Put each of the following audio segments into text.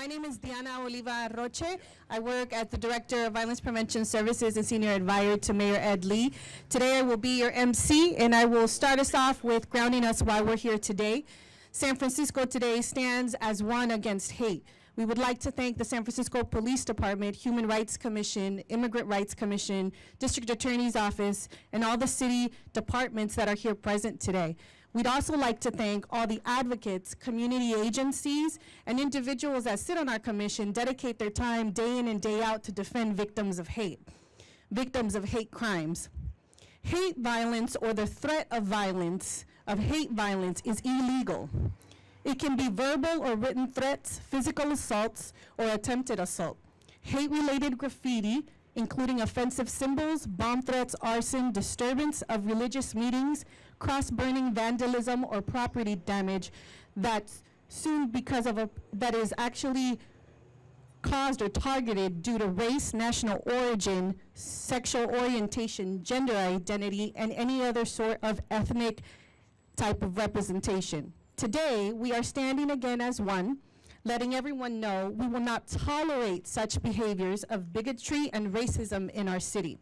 My name is Diana Oliva Roche. I work as the Director of Violence Prevention Services and Senior Advisor to Mayor Ed Lee. Today I will be your MC, and I will start us off with grounding us why we're here today. San Francisco today stands as one against hate. We would like to thank the San Francisco Police Department, Human Rights Commission, Immigrant Rights Commission, District Attorney's Office, and all the city departments that are here present today. We'd also like to thank all the advocates, community agencies, and individuals that sit on our commission, dedicate their time day in and day out to defend victims of hate crimes. Hate violence, or the threat of violence, of hate violence, is illegal. It can be verbal or written threats, physical assaults, or attempted assault. Hate-related graffiti, including offensive symbols, bomb threats, arson, disturbance of religious meetings, cross-burning, vandalism, or property damage that is actually caused or targeted due to race, national origin, sexual orientation, gender identity, and any other sort of ethnic type of representation. Today, we are standing again as one, letting everyone know we will not tolerate such behaviors of bigotry and racism in our city.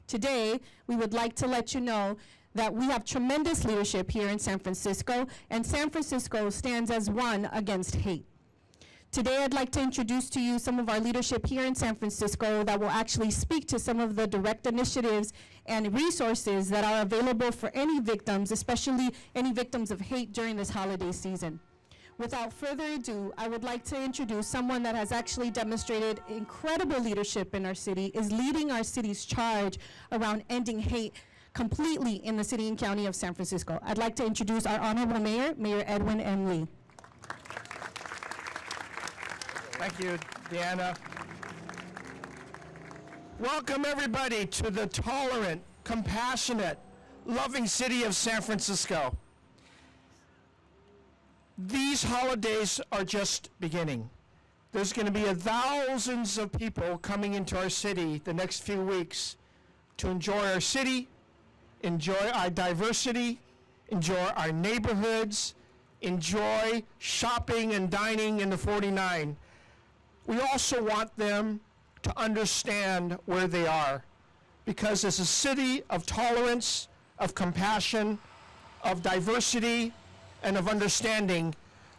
Today, we would like to let you know that we have tremendous leadership here in San Francisco, and San Francisco stands as one against hate. Today, I'd like to introduce to you some of our leadership here in San Francisco that will actually speak to some of the direct initiatives and resources that are available for any victims, especially any victims of hate during this holiday season. Without further ado, I would like to introduce someone that has actually demonstrated incredible leadership in our city, is leading our city's charge around ending hate completely in the city and county of San Francisco. I'd like to introduce our Honorable Mayor, Mayor Edwin M. Lee. Thank you, Deanna. Welcome everybody to the tolerant, compassionate, loving city of San Francisco. These holidays are just beginning. There's going to be thousands of people coming into our city the next few weeks to enjoy our city, enjoy our diversity, enjoy our neighborhoods, enjoy shopping and dining in the 49. We also want them to understand where they are, because it's a city of tolerance, of compassion, of diversity, and of understanding.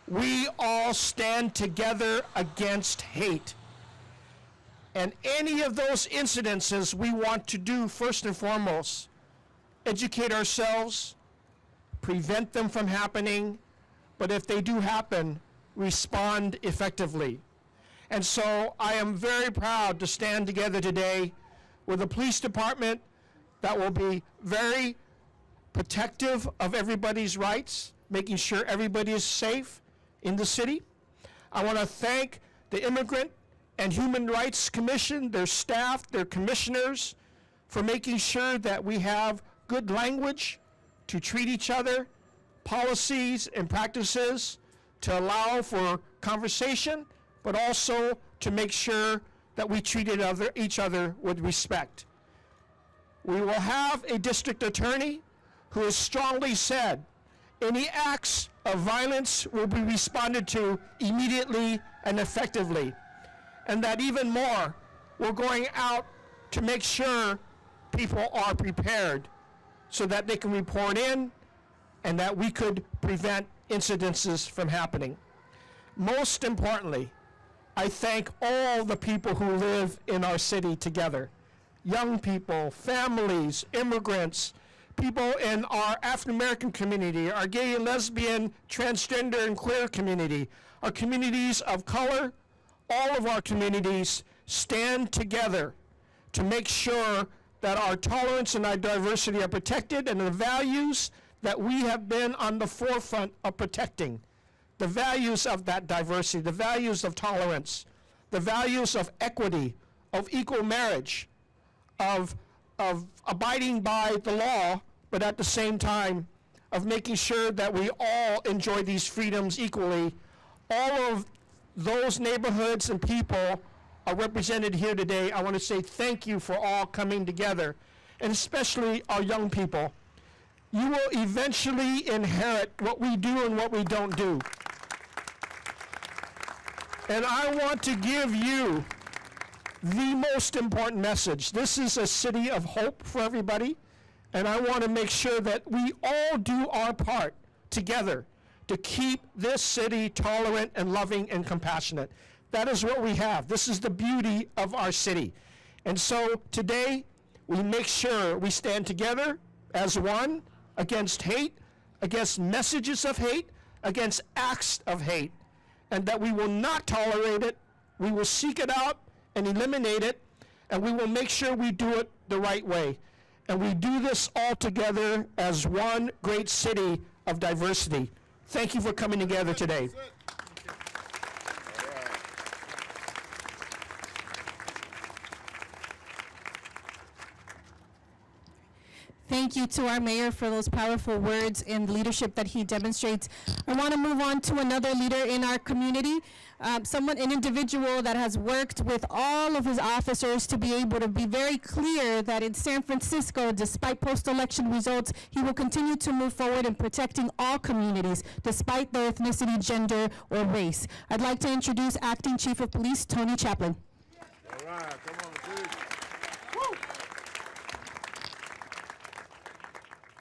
We all stand together against hate. And any of those incidences we want to do first and foremost, educate ourselves, prevent them from happening, but if they do happen, respond effectively. And so I am very proud to stand together today with a police department that will be very protective of everybody's rights, making sure everybody is safe in the city. I want to thank the Immigrant and Human Rights Commission, their staff, their commissioners, for making sure that we have good language to treat each other, policies and practices to allow for conversation, but also to make sure that we treat each other with respect. We will have a district attorney who has strongly said any acts of violence will be responded to immediately and effectively. And that even more, we're going out to make sure people are prepared so that they can report in and that we could prevent incidences from happening. Most importantly, I thank all the people who live in our city together. Young people, families, immigrants, people in our African American community, our gay and lesbian, transgender and queer community, our communities of color, all of our communities stand together to make sure that our tolerance and our diversity are protected, and the values that we have been on the forefront of protecting. The values of that diversity, the values of tolerance, the values of equity, of equal marriage, of abiding by the law, but at the same time of making sure that we all enjoy these freedoms equally. All of those neighborhoods and people are represented here today. I want to say thank you for all coming together, and especially our young people. You will eventually inherit what we do and what we don't do. And I want to give you the most important message. This is a city of hope for everybody, and I want to make sure that we all do our part together to keep this city tolerant and loving and compassionate. That is what we have. This is the beauty of our city. And so today, we make sure we stand together as one against hate, against messages of hate, against acts of hate, and that we will not tolerate it. We will seek it out and eliminate it, and we will make sure we do it the right way. And we do this all together as one great city of diversity. Thank you for coming together today. Thank you to our mayor for those powerful words and leadership that he demonstrates. I want to move on to another leader in our community, an individual that has worked with all of his officers to be able to be very clear that in San Francisco, despite post-election results, he will continue to move forward in protecting all communities, despite their ethnicity, gender, or race. I'd like to introduce Acting Chief of Police, Toney Chaplin. All right, come on, Chief.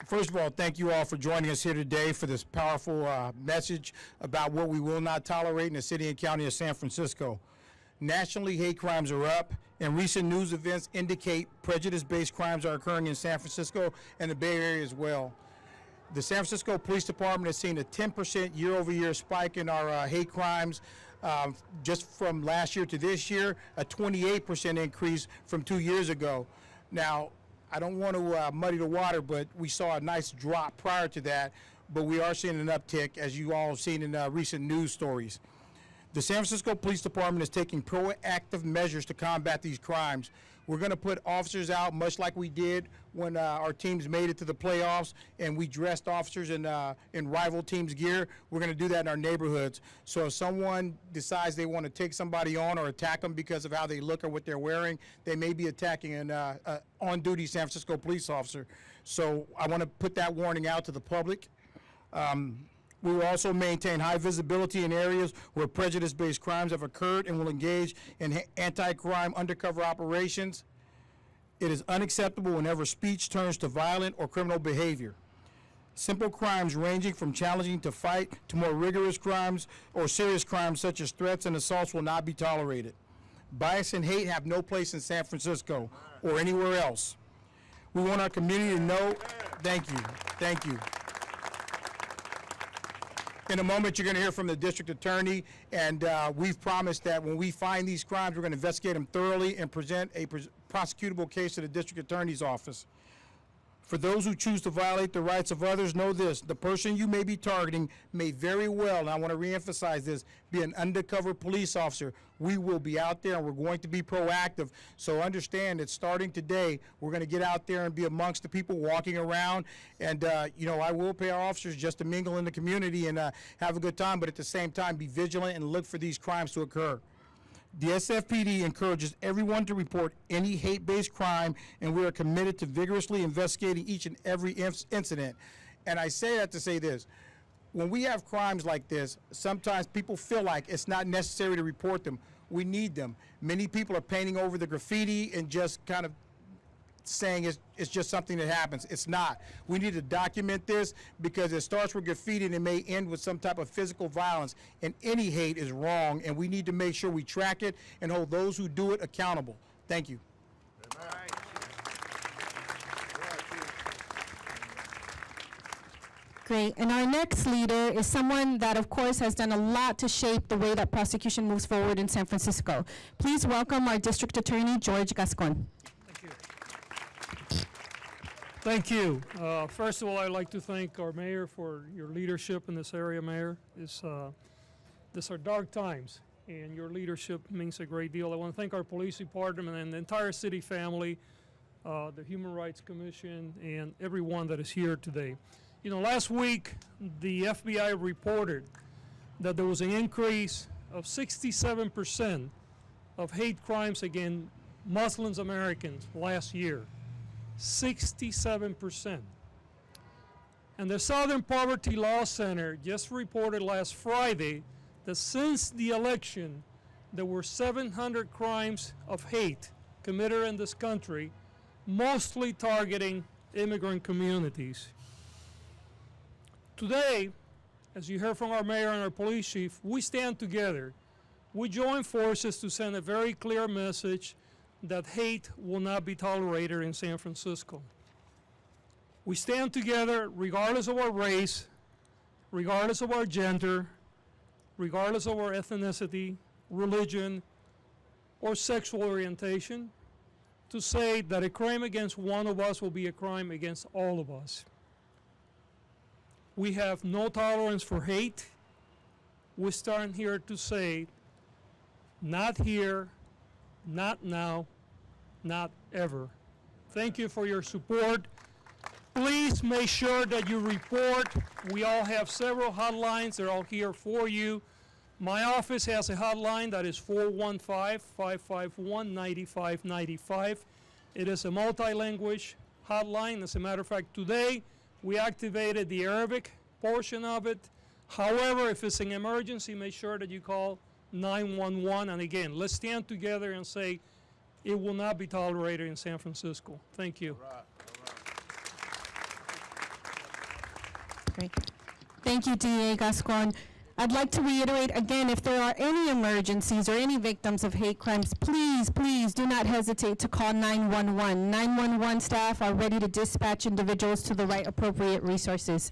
First of all, thank you all for joining us here today for this powerful message about what we will not tolerate in the city and county of San Francisco. Nationally, hate crimes are up, and recent news events indicate prejudice-based crimes are occurring in San Francisco and the Bay Area as well. The San Francisco Police Department has seen a 10% year-over-year spike in our hate crimes. Just from last year to this year, a 28% increase from 2 years ago. Now, I don't want to muddy the water, but we saw a nice drop prior to that, but we are seeing an uptick, as you all have seen in recent news stories. The San Francisco Police Department is taking proactive measures to combat these crimes. We're going to put officers out, much like we did when our teams made it to the playoffs, and we dressed officers in rival teams' gear. We're going to do that in our neighborhoods. So if someone decides they want to take somebody on or attack them because of how they look or what they're wearing, they may be attacking an on-duty San Francisco police officer. So I want to put that warning out to the public. We will also maintain high visibility in areas where prejudice-based crimes have occurred and will engage in anti-crime undercover operations. It is unacceptable whenever speech turns to violent or criminal behavior. Simple crimes ranging from challenging to fight to more rigorous crimes or serious crimes such as threats and assaults will not be tolerated. Bias and hate have no place in San Francisco or anywhere else. We want our community to know, thank you. In a moment, you're going to hear from the district attorney, and we've promised that when we find these crimes, we're going to investigate them thoroughly and present a prosecutable case to the district attorney's office. For those who choose to violate the rights of others, know this: the person you may be targeting may very well, and I want to reemphasize this, be an undercover police officer. We will be out there and we're going to be proactive. So understand that starting today, we're going to get out there and be amongst the people walking around. And, I will pay our officers just to mingle in the community and have a good time, but at the same time, be vigilant and look for these crimes to occur. The SFPD encourages everyone to report any hate-based crime, and we are committed to vigorously investigating each and every incident. And I say that to say this: when we have crimes like this, sometimes people feel like it's not necessary to report them. We need them. Many people are painting over the graffiti and just kind of saying it's just something that happens. It's not. We need to document this because it starts with graffiti and it may end with some type of physical violence. And any hate is wrong, and we need to make sure we track it and hold those who do it accountable. Thank you. Great. And our next leader is someone that, of course, has done a lot to shape the way that prosecution moves forward in San Francisco. Please welcome our District Attorney, George Gascon. Thank you. First of all, I'd like to thank our mayor for your leadership in this area, Mayor. These are dark times, and your leadership means a great deal. I want to thank our police department and the entire city family, the Human Rights Commission, and everyone that is here today. You know, last week, the FBI reported that there was an increase of 67% of hate crimes against Muslim Americans last year. 67%. And the Southern Poverty Law Center just reported last Friday that since the election, there were 700 crimes of hate committed in this country, mostly targeting immigrant communities. Today, as you heard from our mayor and our police chief, we stand together. We join forces to send a very clear message that hate will not be tolerated in San Francisco. We stand together regardless of our race, regardless of our gender, regardless of our ethnicity, religion, or sexual orientation, to say that a crime against one of us will be a crime against all of us. We have no tolerance for hate. We stand here to say, not here, not now, not ever. Thank you for your support. Please make sure that you report. We all have several hotlines. They're all here for you. My office has a hotline that is 415-551-9595. It is a multi-language hotline. As a matter of fact, today we activated the Arabic portion of it. However, if it's an emergency, make sure that you call 911. And again, let's stand together and say it will not be tolerated in San Francisco. Thank you. Great. Thank you, DA Gascon. I'd like to reiterate again, if there are any emergencies or any victims of hate crimes, please, please do not hesitate to call 911. 911 staff are ready to dispatch individuals to the right appropriate resources.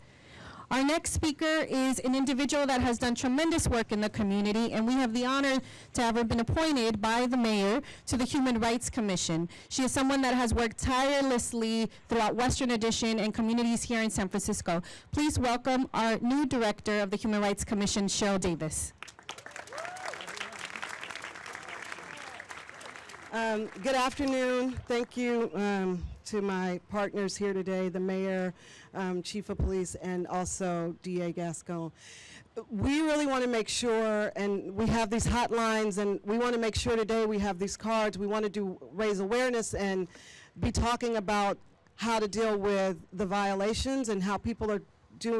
Our next speaker is an individual that has done tremendous work in the community, and we have the honor to have her been appointed by the mayor to the Human Rights Commission. She is someone that has worked tirelessly throughout Western Addition and communities here in San Francisco. Please welcome our new director of the Human Rights Commission, Sheryl Davis. Good afternoon. Thank you to my partners here today, the mayor, chief of police, and also DA Gascon. We really want to make sure, and we have these hotlines, and we want to make sure today we have these cards. We want to raise awareness and be talking about how to deal with the violations and how people are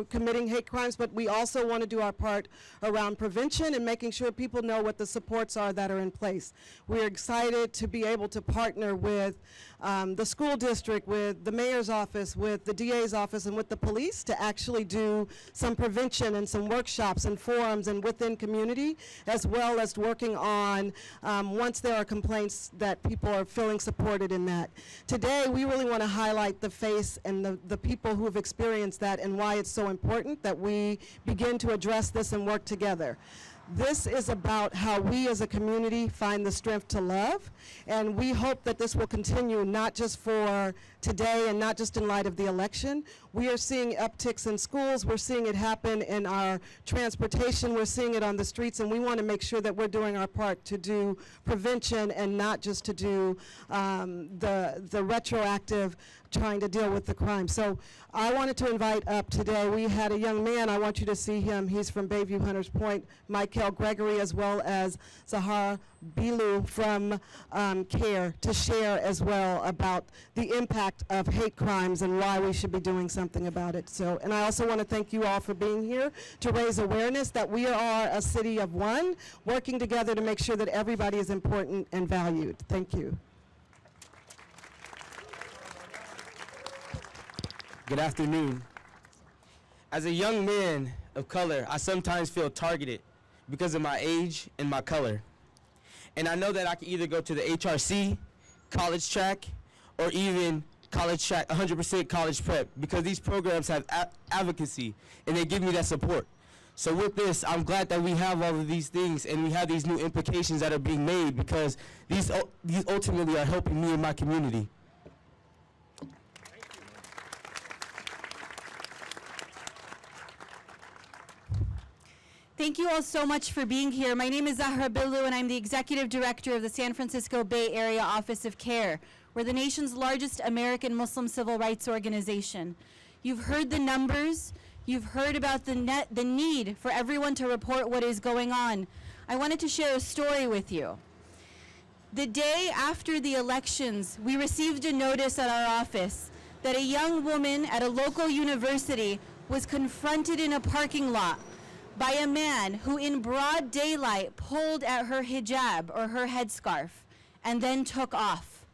committing hate crimes, but we also want to do our part around prevention and making sure people know what the supports are that are in place. We're excited to be able to partner with the school district, with the mayor's office, with the DA's office, and with the police to actually do some prevention and some workshops and forums and within community, as well as working on once there are complaints that people are feeling supported in that. Today, we really want to highlight the face and the people who have experienced that and why it's so important that we begin to address this and work together. This is about how we as a community find the strength to love, and we hope that this will continue not just for today and not just in light of the election. We are seeing upticks in schools, we're seeing it happen in our transportation, we're seeing it on the streets, and we want to make sure that we're doing our part to do prevention and not just to do the retroactive trying to deal with the crime. So I wanted to invite up today, we had a young man, I want you to see him, he's from Bayview Hunters Point, Michael Gregory, as well as Zahara Bilu from CARE, to share as well about the impact of hate crimes and why we should be doing something about it. So, and I also want to thank you all for being here to raise awareness that we are a city of one, working together to make sure that everybody is important and valued. Thank you. Good afternoon. As a young man of color, I sometimes feel targeted because of my age and my color. And I know that I can either go to the HRC, college track, or even college track, 100% college prep, because these programs have advocacy and they give me that support. So with this, I'm glad that we have all of these things and we have these new implications that are being made, because these ultimately are helping me and my community. Thank you all so much for being here. My name is Zahara Bilu, and I'm the Executive Director of the San Francisco Bay Area Office of CARE. We're the nation's largest American Muslim civil rights organization. You've heard the numbers. You've heard about the need for everyone to report what is going on. I wanted to share a story with you. The day after the elections, we received a notice at our office that a young woman at a local university was confronted in a parking lot by a man who in broad daylight pulled at her hijab or her headscarf and then took off.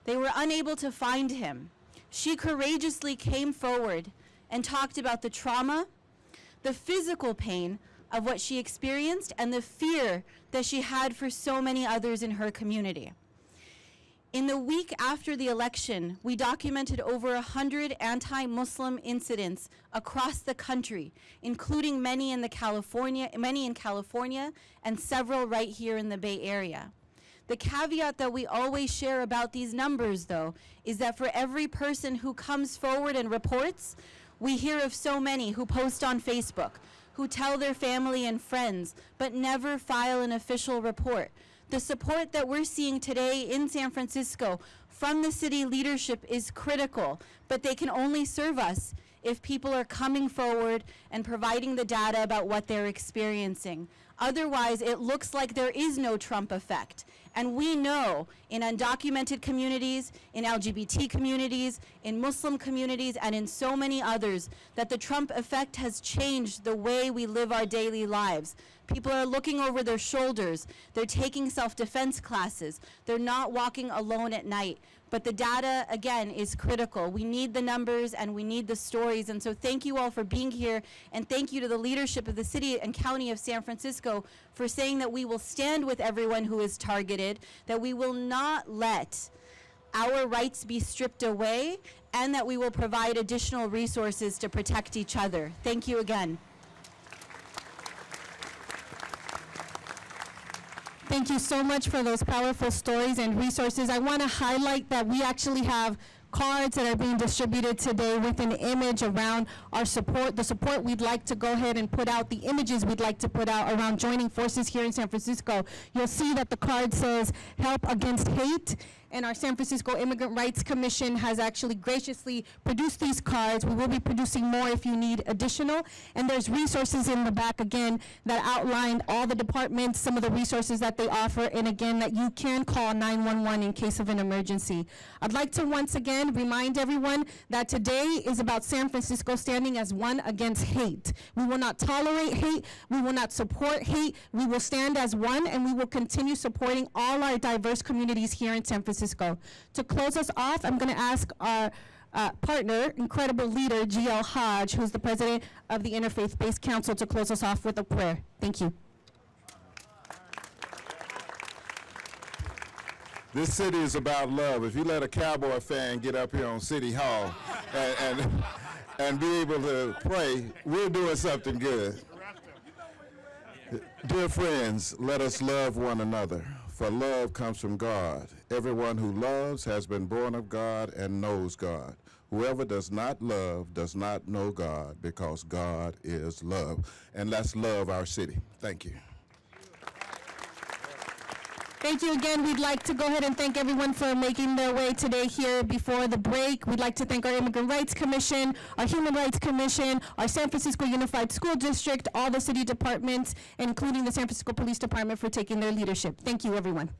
They were unable to find him. She courageously came forward and talked about the trauma, the physical pain of what she experienced, and the fear that she had for so many others in her community. In the week after the election, we documented over 100 anti-Muslim incidents across the country, including many in California and several right here in the Bay Area. The caveat that we always share about these numbers, though, is that for every person who comes forward and reports, we hear of so many who post on Facebook, who tell their family and friends, but never file an official report. The support that we're seeing today in San Francisco from the city leadership is critical, but they can only serve us if people are coming forward and providing the data about what they're experiencing. Otherwise, it looks like there is no Trump effect. And we know in undocumented communities, in LGBT communities, in Muslim communities, and in so many others, that the Trump effect has changed the way we live our daily lives. People are looking over their shoulders. They're taking self-defense classes. They're not walking alone at night. But the data, again, is critical. We need the numbers and we need the stories. And so thank you all for being here. And thank you to the leadership of the city and county of San Francisco for saying that we will stand with everyone who is targeted, that we will not let our rights be stripped away, and that we will provide additional resources to protect each other. Thank you again. Thank you so much for those powerful stories and resources. I want to highlight that we actually have cards that are being distributed today with an image around our support, the support we'd like to go ahead and put out, the images we'd like to put out around joining forces here in San Francisco. You'll see that the card says Help Against Hate, and our San Francisco Immigrant Rights Commission has actually graciously produced these cards. We will be producing more if you need additional, and there's resources in the back again that outline all the departments, some of the resources that they offer, and again that you can call 911 in case of an emergency. I'd like to once again remind everyone that today is about San Francisco standing as one against hate. We will not tolerate hate, we will not support hate, we will stand as one, and we will continue supporting all our diverse communities here in San Francisco. To close us off, I'm going to ask our partner, incredible leader, G.L. Hodge, who's the president of the Interfaith-Based Council, to close us off with a prayer. Thank you. This city is about love. If you let a Cowboy fan get up here on City Hall and be able to pray, we're doing something good. Dear friends, let us love one another, for love comes from God. Everyone who loves has been born of God and knows God. Whoever does not love does not know God, because God is love. And let's love our city. Thank you. Thank you again. We'd like to go ahead and thank everyone for making their way today here before the break. We'd like to thank our Immigrant Rights Commission, our Human Rights Commission, our San Francisco Unified School District, all the city departments, including the San Francisco Police Department, for taking their leadership. Thank you, everyone.